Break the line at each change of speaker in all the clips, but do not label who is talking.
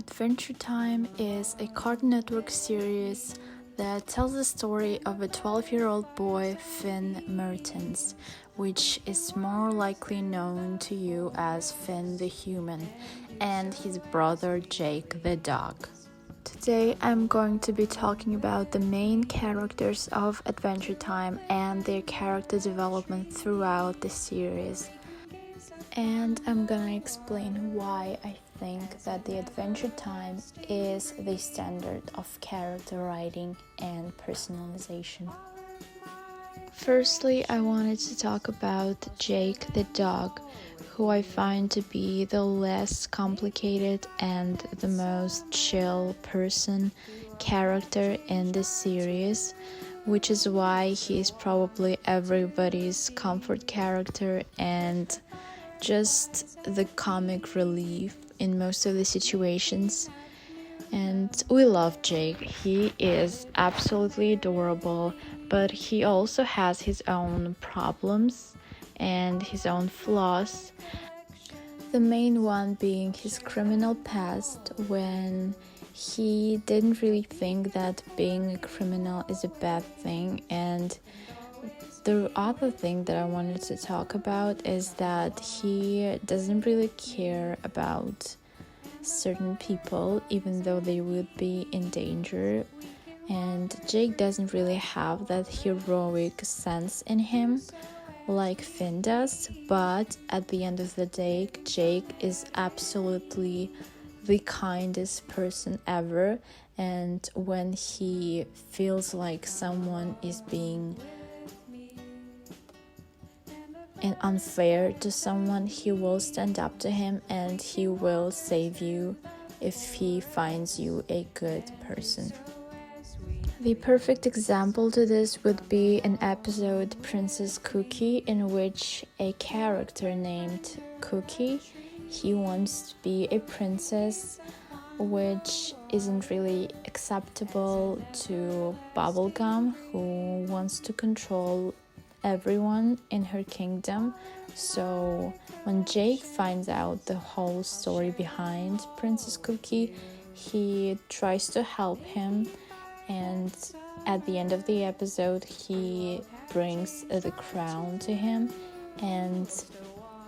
Adventure Time is a Cartoon Network series that tells the story of a 12-year-old boy, Finn Mertens, which is more likely known to you as Finn the human, and his brother Jake the dog. Today I'm going to be talking about the main characters of Adventure Time and their character development throughout the series. And I'm gonna explain why I think that the Adventure Time is the standard of character writing and personalization. Firstly, I wanted to talk about Jake the dog, who I find to be the less complicated and the most chill character in this series, which is why he's probably everybody's comfort character and just the comic relief in most of the situations. And we love Jake. He is absolutely adorable, but he also has his own problems and his own flaws. The main one being his criminal past, when he didn't really think that being a criminal is a bad thing. And the other thing that I wanted to talk about is that he doesn't really care about certain people, even though they would be in danger. And Jake doesn't really have that heroic sense in him like Finn does, but at the end of the day, Jake is absolutely the kindest person ever. And when he feels like someone is being and unfair to someone, he will stand up to him and he will save you if he finds you a good person. The perfect example to this would be an episode Princess Cookie, in which a character named Cookie, he wants to be a princess, which isn't really acceptable to Bubblegum, who wants to control everyone in her kingdom. So when Jake finds out the whole story behind Princess Cookie, he tries to help him, and at the end of the episode he brings the crown to him and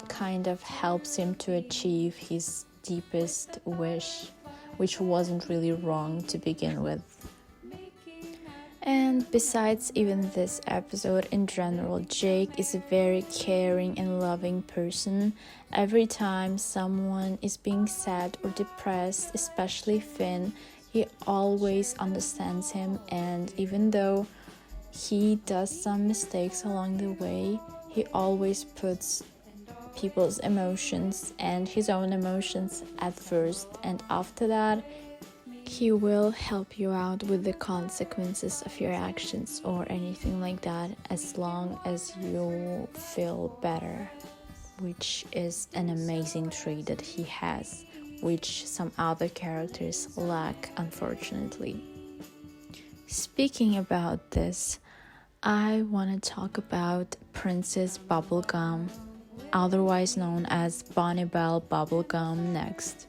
kind of helps him to achieve his deepest wish, which wasn't really wrong to begin with. And besides even this episode, in general, Jake is a very caring and loving person. Every time someone is being sad or depressed, especially Finn, he always understands him, and even though he does some mistakes along the way, he always puts people's emotions and his own emotions at first, and after that he will help you out with the consequences of your actions or anything like that, as long as you feel better, which is an amazing trait that he has, which some other characters lack, unfortunately. Speaking about this, I want to talk about Princess Bubblegum, otherwise known as Bonnie Bell Bubblegum, next.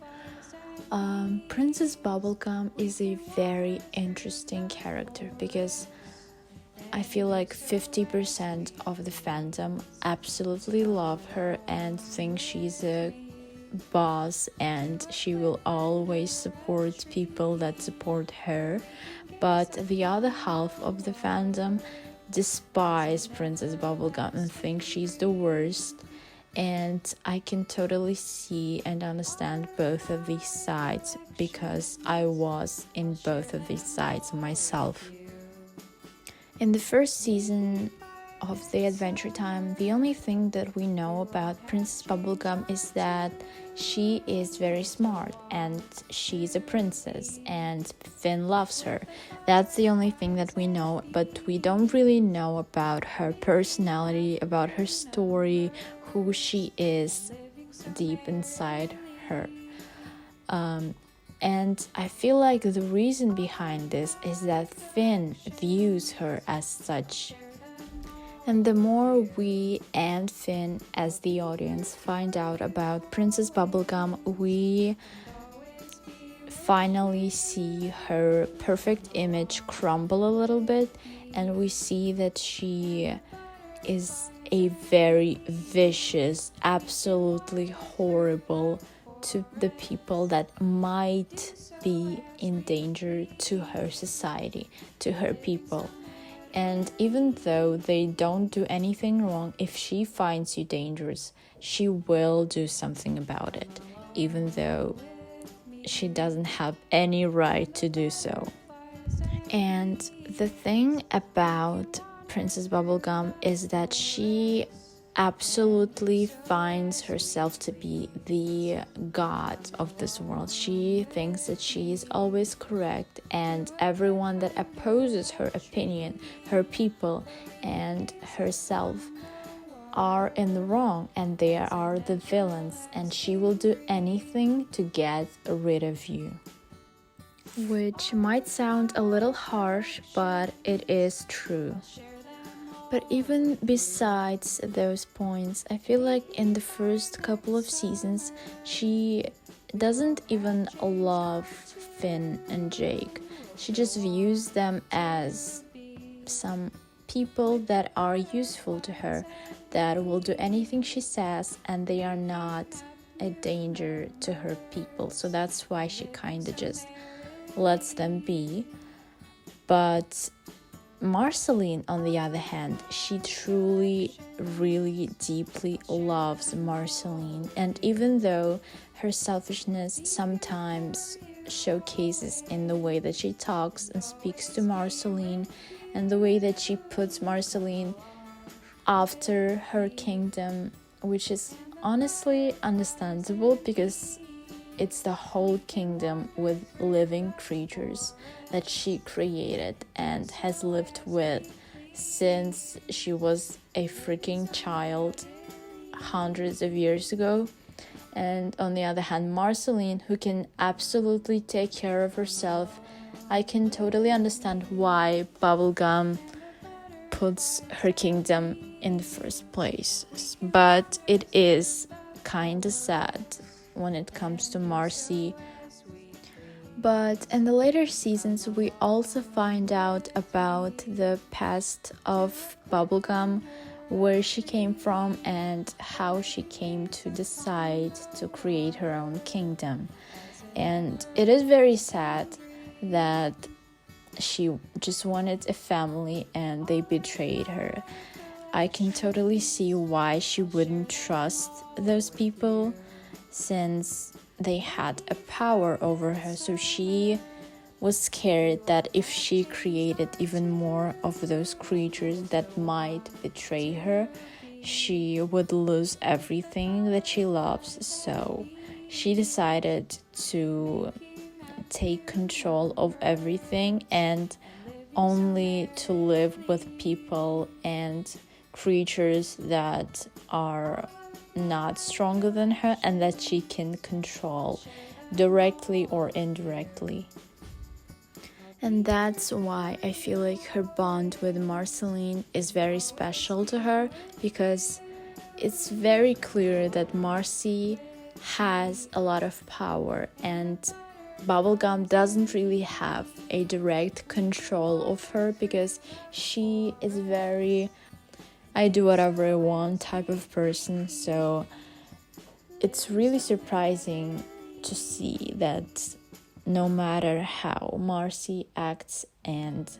Princess Bubblegum is a very interesting character because I feel like 50% of the fandom absolutely love her and think she's a boss and she will always support people that support her. But the other half of the fandom despise Princess Bubblegum and think she's the worst. And I can totally see and understand both of these sides because I was in both of these sides myself. In the first season of the Adventure Time, the only thing that we know about Princess Bubblegum is that she is very smart and she's a princess and Finn loves her. That's the only thing that we know, but we don't really know about her personality, about her story, who she is deep inside her. And I feel like the reason behind this is that Finn views her as such. And the more we and Finn as the audience find out about Princess Bubblegum, we finally see her perfect image crumble a little bit, and we see that she is a very vicious, absolutely horrible to the people that might be in danger to her society, to her people. And even though they don't do anything wrong, if she finds you dangerous, she will do something about it, even though she doesn't have any right to do so. And the thing about Princess Bubblegum is that she absolutely finds herself to be the god of this world. She thinks that she is always correct, and everyone that opposes her opinion, her people, and herself are in the wrong, and they are the villains, and she will do anything to get rid of you. Which might sound a little harsh, but it is true. But even besides those points, I feel like in the first couple of seasons, she doesn't even love Finn and Jake. She just views them as some people that are useful to her, that will do anything she says, and they are not a danger to her people. So that's why she kind of just lets them be. But Marceline, on the other hand, she truly, really deeply loves Marceline, and even though her selfishness sometimes showcases in the way that she talks and speaks to Marceline, and the way that she puts Marceline after her kingdom, which is honestly understandable because it's the whole kingdom with living creatures that she created and has lived with since she was a freaking child hundreds of years ago. And on the other hand, Marceline, who can absolutely take care of herself, I can totally understand why Bubblegum puts her kingdom in the first place. But it is kind of sad when it comes to Marcy. But in the later seasons, we also find out about the past of Bubblegum, where she came from and how she came to decide to create her own kingdom. And it is very sad that she just wanted a family and they betrayed her. I can totally see why she wouldn't trust those people, since they had a power over her. So she was scared that if she created even more of those creatures that might betray her, she would lose everything that she loves. So she decided to take control of everything and only to live with people and creatures that are not stronger than her and that she can control directly or indirectly. And that's why I feel like her bond with Marceline is very special to her, because it's very clear that Marcy has a lot of power and Bubblegum doesn't really have a direct control of her, because she is very I do whatever I want type of person. So it's really surprising to see that no matter how Marcy acts and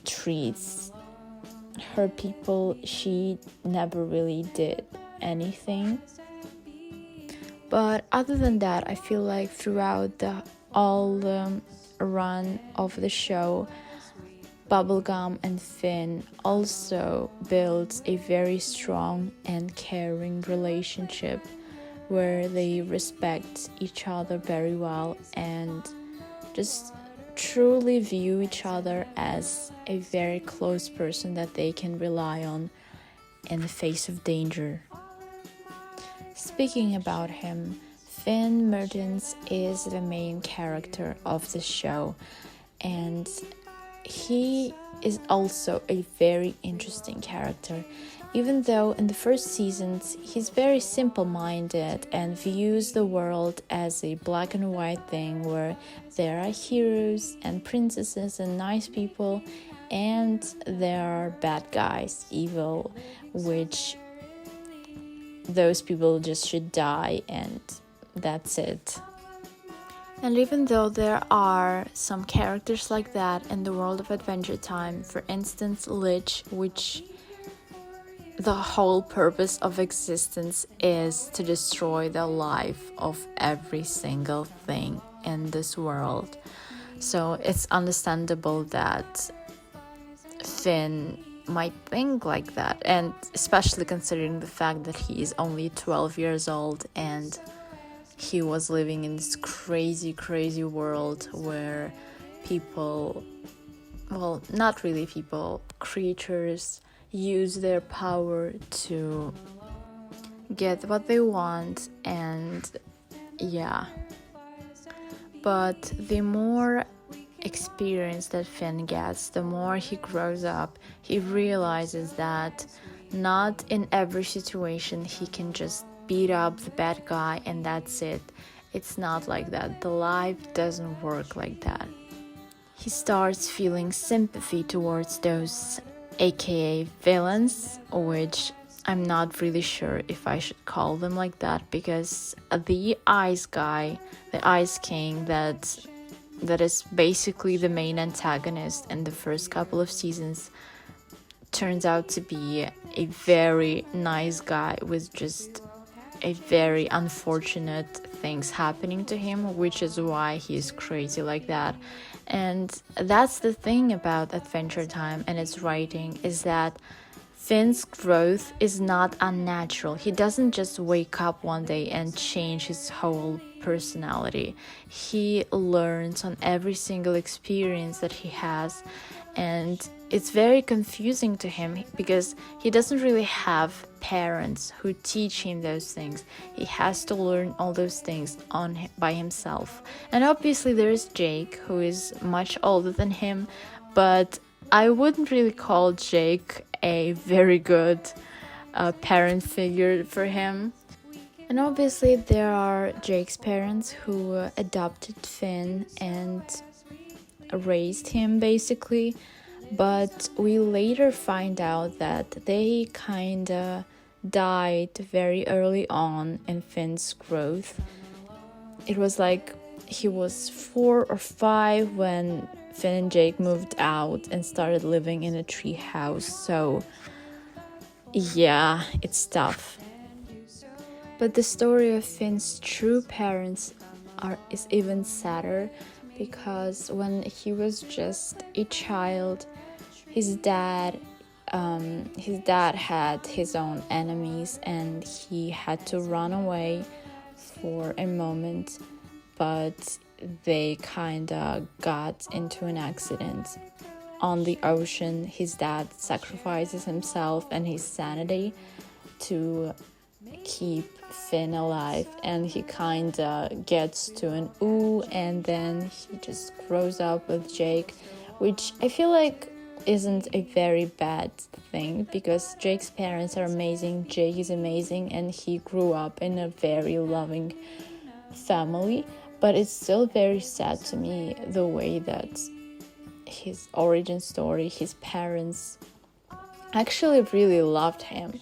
treats her people, she never really did anything. But other than that, I feel like throughout all the run of the show, Bubblegum and Finn also built a very strong and caring relationship where they respect each other very well and just truly view each other as a very close person that they can rely on in the face of danger. Speaking about him, Finn Mertens is the main character of the show, and he is also a very interesting character. even though in the first seasons he's very simple-minded and views the world as a black and white thing where there are heroes and princesses and nice people, and there are bad guys, evil, which those people just should die and that's it. And even though there are some characters like that in the world of Adventure Time, for instance Lich, which the whole purpose of existence is to destroy the life of every single thing in this world. So it's understandable that Finn might think like that, and especially considering the fact that he is only 12 years old and he was living in this crazy world where people, well, not really people, creatures use their power to get what they want, and yeah. But the more experience that Finn gets, the more he grows up, he realizes that not in every situation he can just beat up the bad guy and that's it. It's not like that. The life doesn't work like that. He starts feeling sympathy towards those aka villains, which I'm not really sure if I should call them like that, because the ice guy, the ice king, that is basically the main antagonist in the first couple of seasons, turns out to be a very nice guy with just a very unfortunate things happening to him, which is why he's crazy like that. And that's the thing about Adventure Time and its writing, is that Finn's growth is not unnatural. He doesn't just wake up one day and change his whole personality. He learns on every single experience that he has, and it's very confusing to him because he doesn't really have parents who teach him those things. He has to learn all those things by himself. And obviously there is Jake, who is much older than him, but I wouldn't really call Jake a very good parent figure for him. And obviously there are Jake's parents who adopted Finn and raised him basically, but we later find out that they kinda died very early on in Finn's growth. It was like he was 4 or 5 when Finn and Jake moved out and started living in a tree house. So yeah, it's tough. But the story of Finn's true parents is even sadder, because when he was just a child, his dad had his own enemies and he had to run away for a moment, but they kinda got into an accident on the ocean. His dad sacrifices himself and his sanity to keep Finn alive, and he kinda gets to an ooh, and then he just grows up with Jake, which I feel like isn't a very bad thing, because Jake's parents are amazing, Jake is amazing, and he grew up in a very loving family. But it's still very sad to me the way that his origin story, his parents actually really loved him,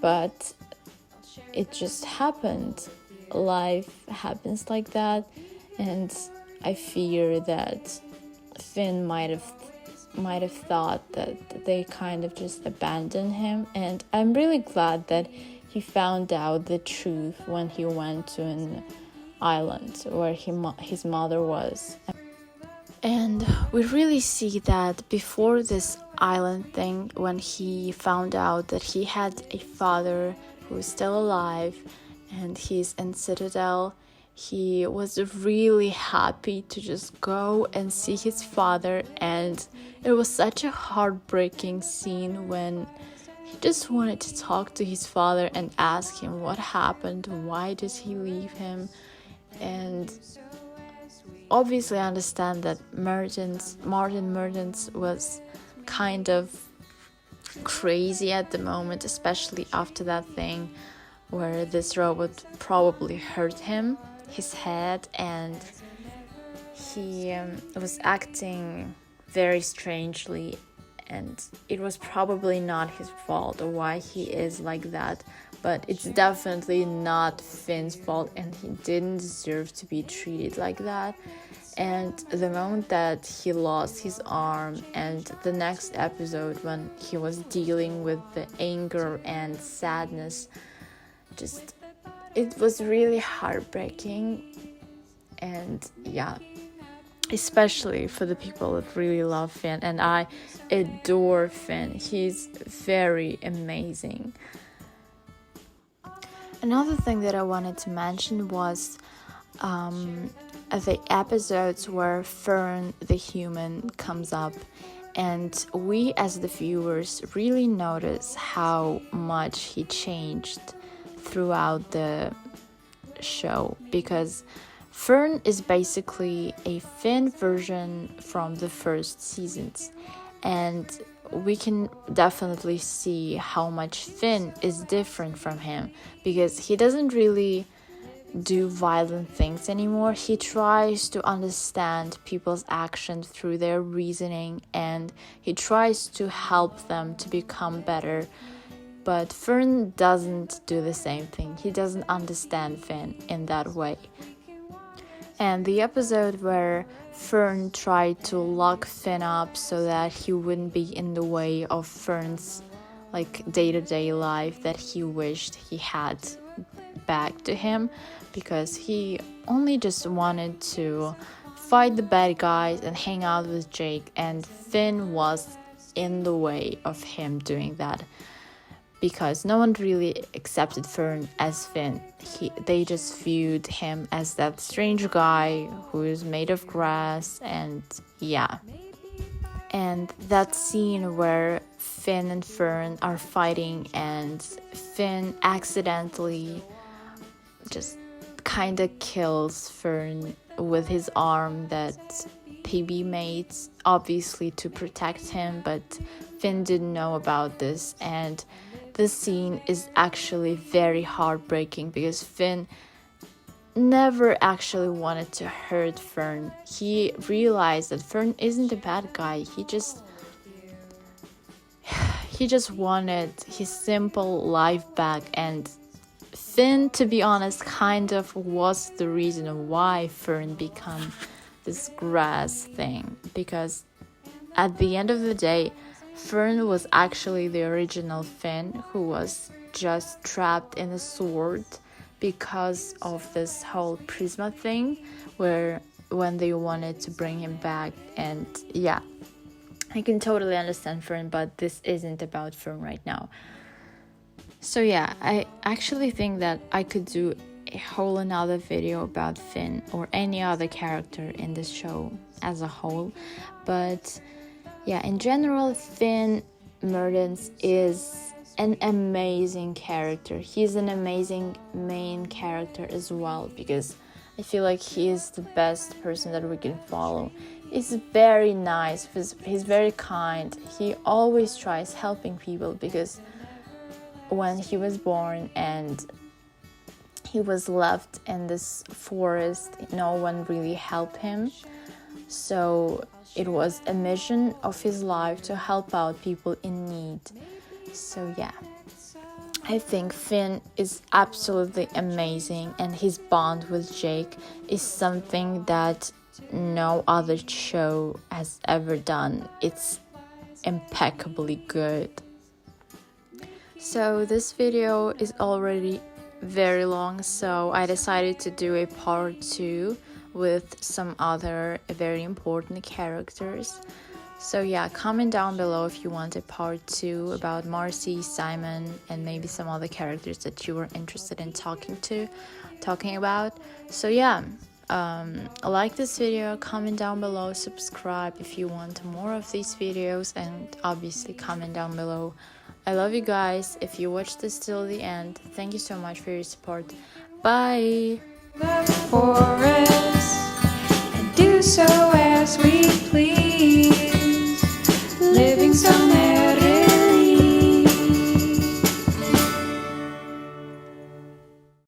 but it just happened. Life happens like that, and I fear that Finn might have thought that they kind of just abandoned him, and I'm really glad that he found out the truth when he went to an island where his mother was. And we really see that before this island thing, when he found out that he had a father who is still alive and he's in Citadel, he was really happy to just go and see his father. And it was such a heartbreaking scene when he just wanted to talk to his father and ask him what happened, why did he leave him. And obviously I understand that Martin Martens was kind of crazy at the moment, especially after that thing where this robot probably hurt his head, and he was acting very strangely, and it was probably not his fault or why he is like that, but it's definitely not Finn's fault, and he didn't deserve to be treated like that. And the moment that he lost his arm, and the next episode when he was dealing with the anger and sadness, just it was really heartbreaking. And yeah, especially for the people that really love Finn, and I adore Finn. He's very amazing. Another thing that I wanted to mention was the episodes where Fern the human comes up, and we as the viewers really notice how much he changed throughout the show, because Fern is basically a Finn version from the first seasons, and we can definitely see how much Finn is different from him, because he doesn't really do violent things anymore. He tries to understand people's actions through their reasoning, and he tries to help them to become better. But Fern doesn't do the same thing. He doesn't understand Finn in that way. And the episode where Fern tried to lock Finn up so that he wouldn't be in the way of Fern's day-to-day life that he wished he had back to him, because he only just wanted to fight the bad guys and hang out with Jake, and Finn was in the way of him doing that, because no one really accepted Fern as Finn. They just viewed him as that strange guy who is made of grass, and yeah. And that scene where Finn and Fern are fighting, and Finn accidentally just kind of kills Fern with his arm that PB made, obviously to protect him, but Finn didn't know about this. And this scene is actually very heartbreaking, because Finn never actually wanted to hurt Fern. He realized that Fern isn't a bad guy. He just wanted his simple life back, and Finn, to be honest, kind of was the reason why Fern became this grass thing, because at the end of the day, Fern was actually the original Finn, who was just trapped in a sword because of this whole Prisma thing, where when they wanted to bring him back. And yeah, I can totally understand Fern, but this isn't about Fern right now. So yeah, I actually think that I could do a whole another video about Finn or any other character in this show as a whole. But yeah, in general, Finn Mertens is an amazing character. He's an amazing main character as well, because I feel like he is the best person that we can follow. He's very nice, he's very kind. He always tries helping people, because when he was born and he was left in this forest, no one really helped him. So it was a mission of his life to help out people in need. So yeah, I think Finn is absolutely amazing, and his bond with Jake is something that no other show has ever done. It's impeccably good. So this video is already very long, so I decided to do a part 2 with some other very important characters. So yeah, comment down below if you want a part 2 about Marcy, Simon, and maybe some other characters that you were interested in talking about. So yeah, like this video, comment down below, subscribe if you want more of these videos, and obviously comment down below. I love you guys. If you watched this till the end, thank you so much for your support. Bye!
For us, and do so as we please, living somewhere